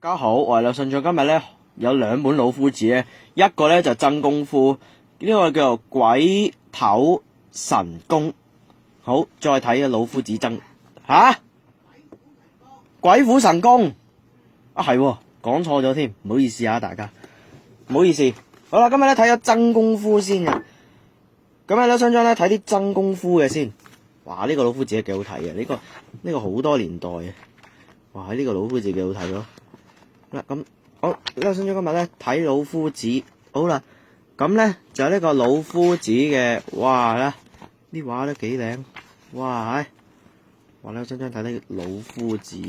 大家好，我係劉信長。今日咧有兩本老夫子咧，一個咧就真功夫，呢個叫做鬼頭神功。好，再睇嘅老夫子真鬼斧神工啊，係講錯咗添，唔好意思啊，大家唔好意思。好啦，今日咧睇咗真功夫先嘅，咁咧劉信長咧睇啲真功夫嘅先。哇，呢個老夫子係幾好睇嘅，呢個好多年代嘅。哇，呢個老夫子幾好睇咯。咁好，劉信長今日咧睇老夫子，好啦，咁咧就係呢個老夫子嘅，哇啦，啲畫都幾靚，哇係，哇劉信長睇呢個老夫子，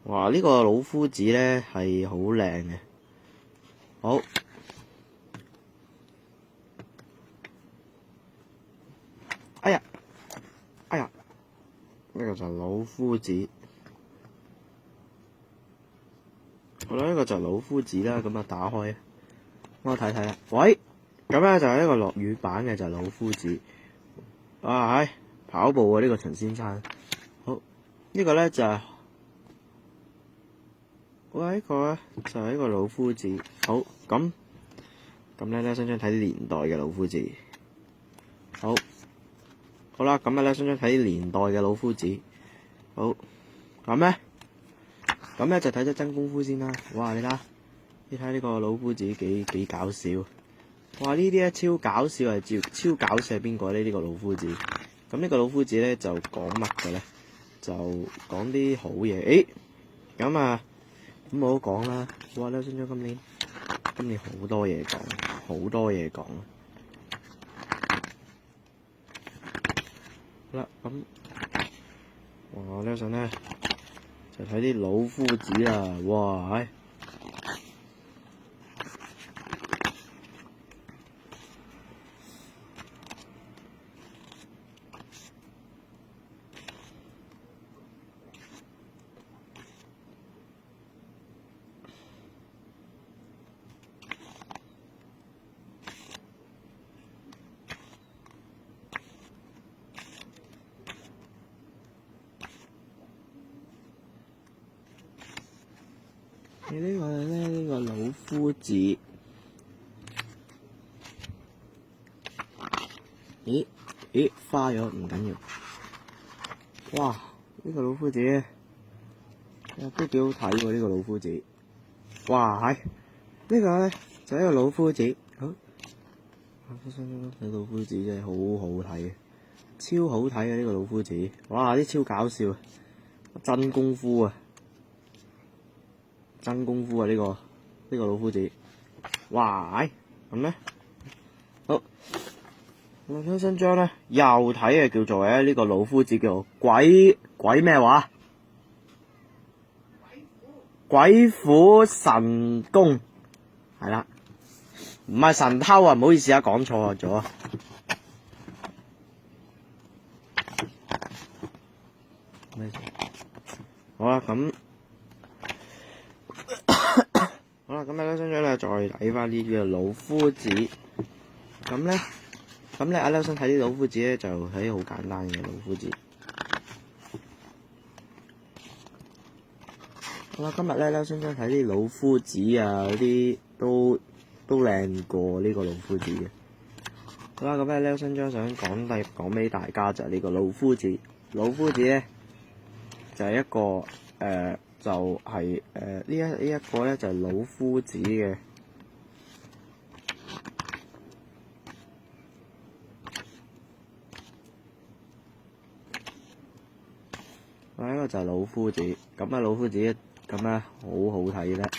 哇呢個老夫子咧係好靚嘅，好，哎呀，呢個就係老夫子。好啦，呢個就係老夫子啦，咁啊打開，我睇睇啦。喂，咁咧就係一個落雨版嘅就係老夫子。啊係跑步啊，呢個陳先生。好，呢個咧就係，呢個咧就係一個老夫子。好，咁咧想睇啲年代嘅老夫子。好啦，咁咧想睇啲年代嘅老夫子。好，咁咧就睇咗真功夫先啦。哇，你睇呢個老夫子幾搞笑。哇，呢啲咧超搞笑，超搞笑係邊個咧？呢個老夫子。咁呢個老夫子咧就講乜嘅咧？就講啲好嘢。咁啊，咁冇好講啦。哇，劉信長今年好多嘢講，好多嘢講。好啦，咁哇，劉信咧就睇啲老夫子啦。哇，呢個老夫子，咦花咗唔緊要。哇，呢個老夫子都幾好睇喎，呢個老夫子。哇係，呢個咧就係一個老夫子。好，睇老夫子真係好好睇，超好睇嘅呢個老夫子。哇，啲超搞笑，真功夫啊！真功夫啊！呢個老夫子，哇！咁咧，好，劉信長咧又睇嘅叫做呢個老夫子叫做鬼咩話？鬼斧神工，係啦，唔係神偷啊！唔好意思啊，講錯咗。好啦，咁。好啦，咁劉信長咧再睇翻呢啲老夫子，咁咧阿劉信睇啲老夫子咧就睇好簡單嘅老夫子。好啦，今日咧劉信長睇啲老夫子啊，嗰啲都靚過呢個老夫子嘅。好啦，咁咧劉信長想講俾大家就係呢個老夫子。老夫子咧就係一個就係呢一個咧就係老夫子嘅，呢個就係老夫子。咁啊老夫子咁咧好好睇咧。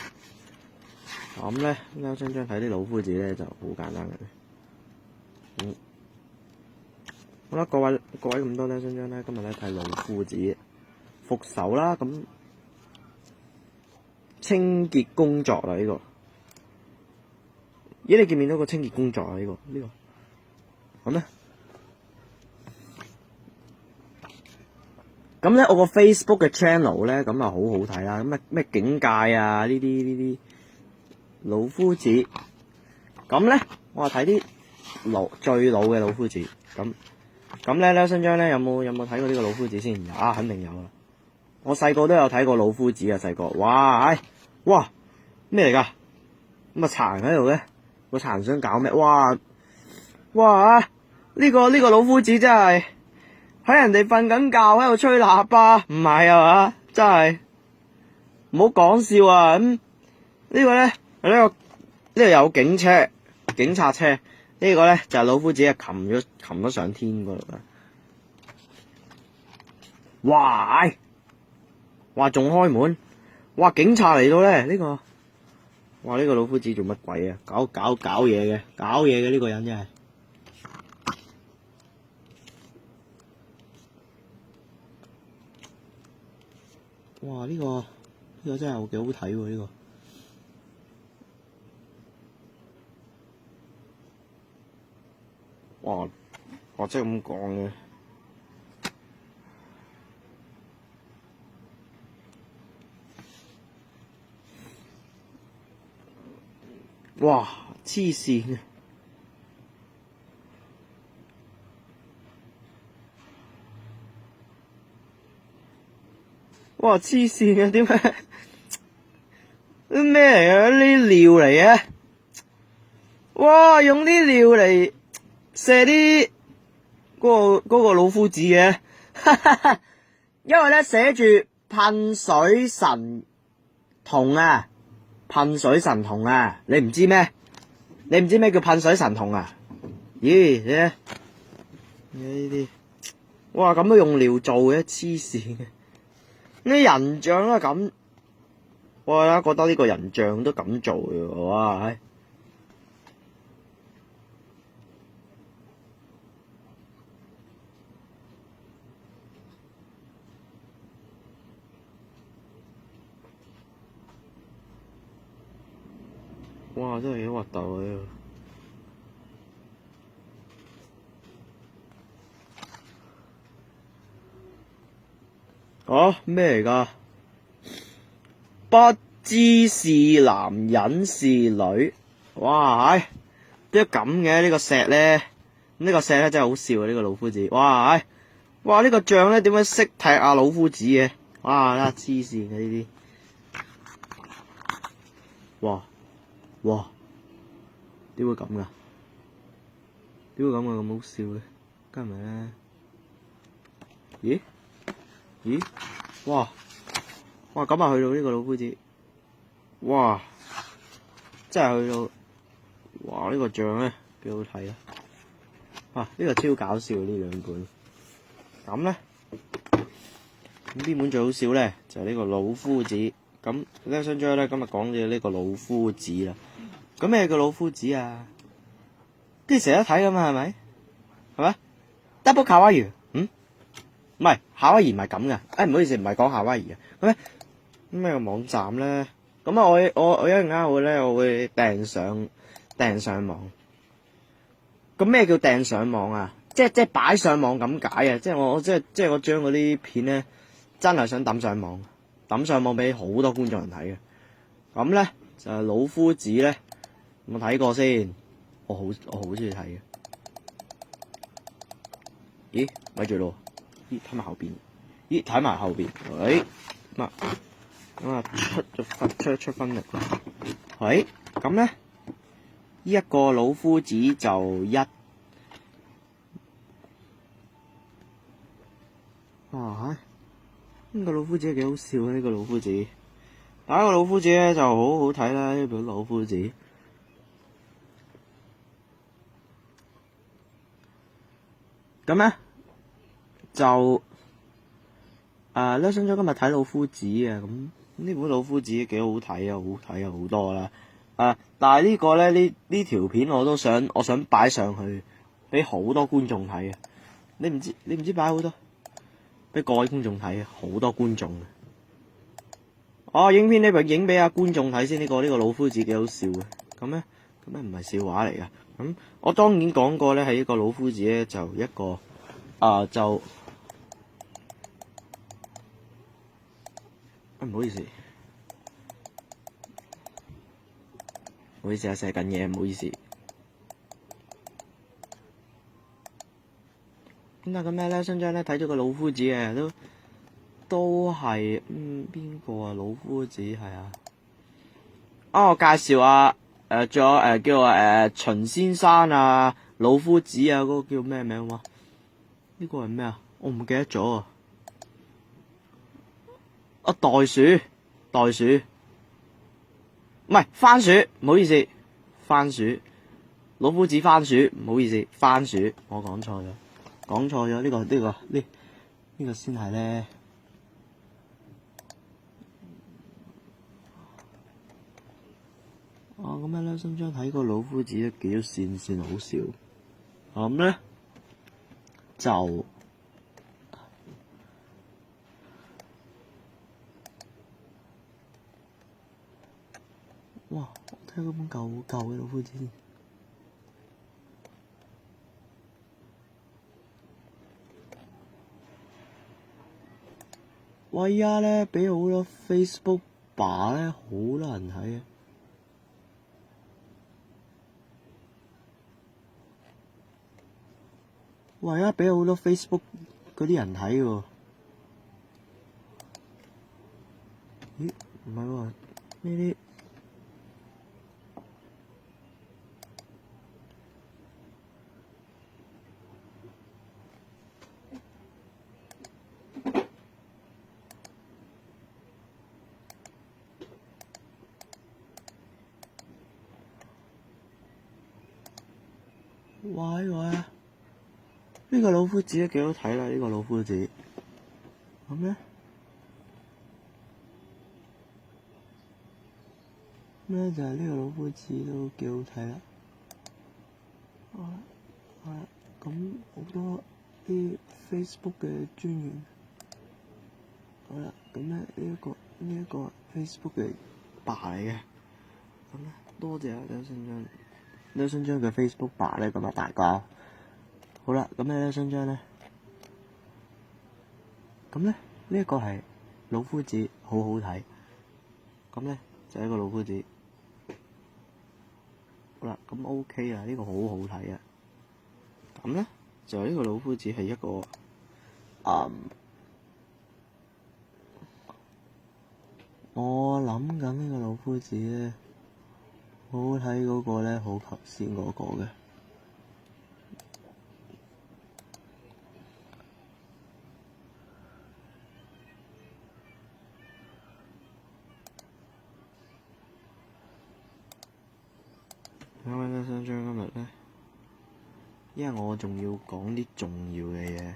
咁咧劉信長睇啲老夫子咧就好簡單嘅。好啦，各位咁多劉信長咧，今日咧睇老夫子復仇啦。咁清潔工作啦，呢個，咦你見唔見到個清潔工作啊？呢個，咁咧我個 Facebook 嘅 channel 咧咁啊好好睇啦。咁咩境界啊？呢啲老夫子，咁咧我話睇啲最老嘅老夫子。咁咧劉信長咧有冇睇過呢個老夫子先？肯定有啦。我細個都有睇過老夫子啊，細個，哇，哇，咩嚟噶？咁啊殘喺度嘅，個殘想搞咩？哇，呢個老夫子真係喺人哋瞓緊覺喺度吹喇叭，唔係啊嘛？真係唔好講笑啊！咁呢個咧，呢度有警察車，呢個咧就係老夫子啊，擒咗上天嗰度啦。哇，仲開門，哇，警察嚟到咧，呢個，哇，呢個老夫子做乜鬼啊？搞嘢嘅呢個人真係。哇！呢個真係幾好睇喎，呢個。哇！我真係咁講嘅。哇！黐線啊！哇！黐線啊！點解？啲咩嚟啊？啲尿嚟嘅。哇！用啲尿嚟射啲嗰個老夫子嘅，因為咧寫住噴水神童啊，噴水神童啊，你唔知咩？你唔知咩叫噴水神童啊？咦，你呢啲，哇咁都用尿做嘅，黐線嘅，呢啲人像都係咁，我而家覺得呢個人像都咁做嘅，哇！哇！真係幾核突啊！呢個啊咩嚟㗎？不知是男人是女，哇！點解咁嘅呢個石咧？呢個石咧真係好笑啊！呢個老夫子，哇！哇！呢個象咧點解識踢阿老夫子嘅？哇！黐線嘅呢啲，哇！點會咁噶？點會咁噶？咁好笑嘅，梗係咪咧？咦？哇！咁啊去到呢個老夫子，哇！真係去到，哇！呢個像咧幾好睇啊！哇！呢個超搞笑呢兩本，咁咧，咁邊本最好笑咧？就係呢個老夫子。咁呢張張咧，今日講嘅呢個老夫子啦。咁咩叫老夫子啊？跟住成日都睇噶嘛，係咪？係咪 ？Double 卡哇伊，唔係夏威夷唔係咁噶。唔好意思，唔係講夏威夷啊。咁咩個網站咧？咁啊，我一陣間我會掟上網。咁咩叫掟上網啊？即係擺上網咁解啊！即係我將嗰啲片咧，真係想抌上網俾好多觀眾人睇嘅。咁咧就係老夫子咧，有冇睇過先？我好中意睇嘅。咦，咪住咯！咦，睇埋後邊。喂，咁啊出分力。喂，咁咧呢一個老夫子就呢個老夫子幾好笑啊！呢個老夫子，第一個老夫子咧就好好睇啦，呢本老夫子。咁咧就呢想咗今日睇老夫子啊，咁呢本老夫子幾好睇啊，好睇啊好多啦。但係呢個咧呢條片我想擺上去俾好多觀眾睇啊！你唔知擺好多俾各位觀眾睇啊，好多觀眾啊！影片呢部影俾阿觀眾睇先，呢個老夫子幾好笑嘅。咁咧唔係笑話嚟噶。咁我當然講過咧，係一個老夫子咧就一個唔好意思啊，寫緊嘢，唔好意思。咁咩咧？新張咧睇咗個老夫子啊，都都係邊個啊？老夫子係啊。我介紹啊仲有叫秦先生啊，老夫子啊，嗰個叫咩名話？呢個係咩啊？我唔記得咗啊。袋鼠，唔係番薯，唔好意思，番薯，老夫子番薯，唔好意思，番薯，我講錯咗，呢個先係咧。咁樣咧，新章睇個老夫子幾多線好笑。咁咧就哇！我睇嗰本舊嘅老夫子先。喂呀咧，俾好多 Facebook 爸咧，好多人睇啊！喂呀，俾好多 Facebook 嗰啲人睇喎。咦？唔係喎，呢啲。喂，呢個老夫子都幾好睇啦！呢個老夫子咁咧，就係呢個老夫子都幾好睇啦。咁好多啲 Facebook 嘅專員，好啦，咁咧呢一個 Facebook 嘅爸嚟嘅，咁咧多謝呢新章嘅 Facebook 爸咧，咁啊大家好啦，咁呢新章咧，咁咧呢一個係老夫子，好好睇，咁咧就係一個老夫子，好啦，咁 OK 啊，呢個好好睇啊，咁咧就係呢個老夫子係一個我諗緊呢個老夫子咧，好好睇嗰個咧，好頭先嗰個嘅。咁樣咧，新章今日咧，因為我仲要講啲重要嘅嘢，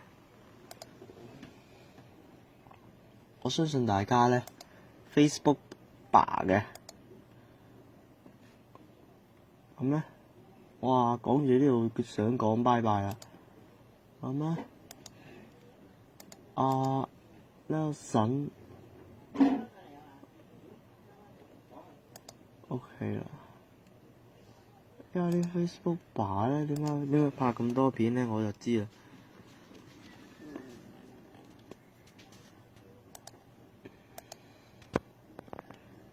我相信大家咧 Facebook 爸嘅，咁咧，哇講住呢度想講拜拜啦，咁咧，呢個神 OK 啦。因為啲 Facebook 爸咧，點解拍咁多片咧？我就知啦。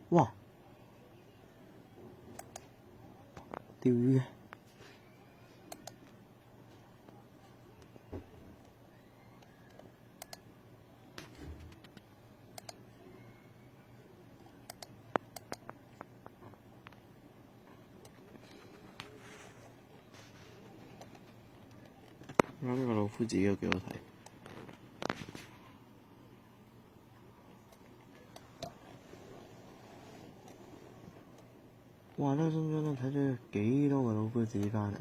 哇！釣魚嘅。呢個老夫子都幾好睇。哇！呢個新章都睇咗幾多個老夫子翻嚟。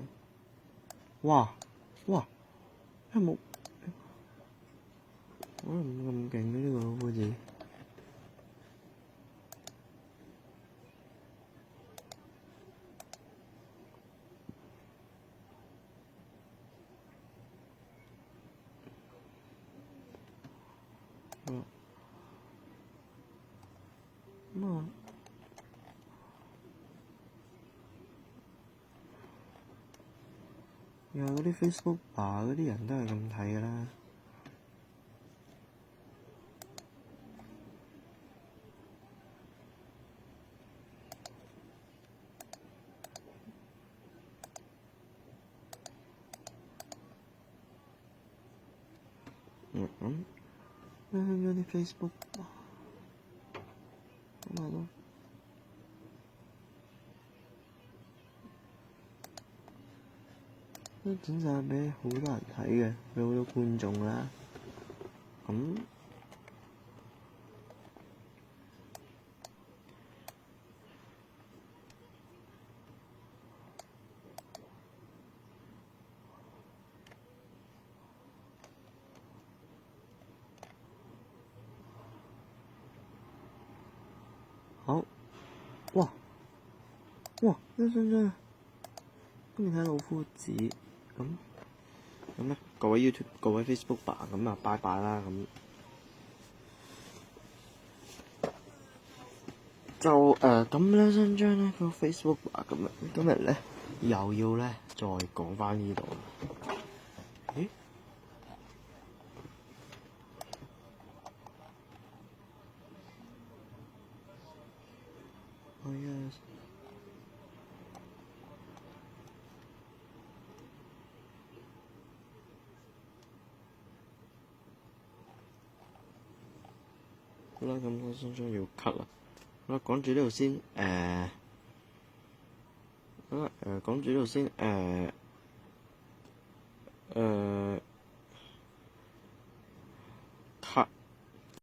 哇！有冇？可能唔咁勁嘅呢個老夫子。嗰啲 Facebook 爸嗰啲人都係咁睇㗎啦。啲 Facebook 咁咪咯。都整晒俾好多人睇嘅，俾好多觀眾啦。咁好，哇！一張張，跟住睇老夫子咁咧，各位 YouTube、各位 Facebook 吧，咁啊拜拜啦咁。就咁兩張張咧個 Facebook 吧，咁今日咧又要咧再講翻呢度啦。咦？係啊。好啦，咁我張張要 cut 啦。好啦，講住呢度先，好啦，講住呢度先，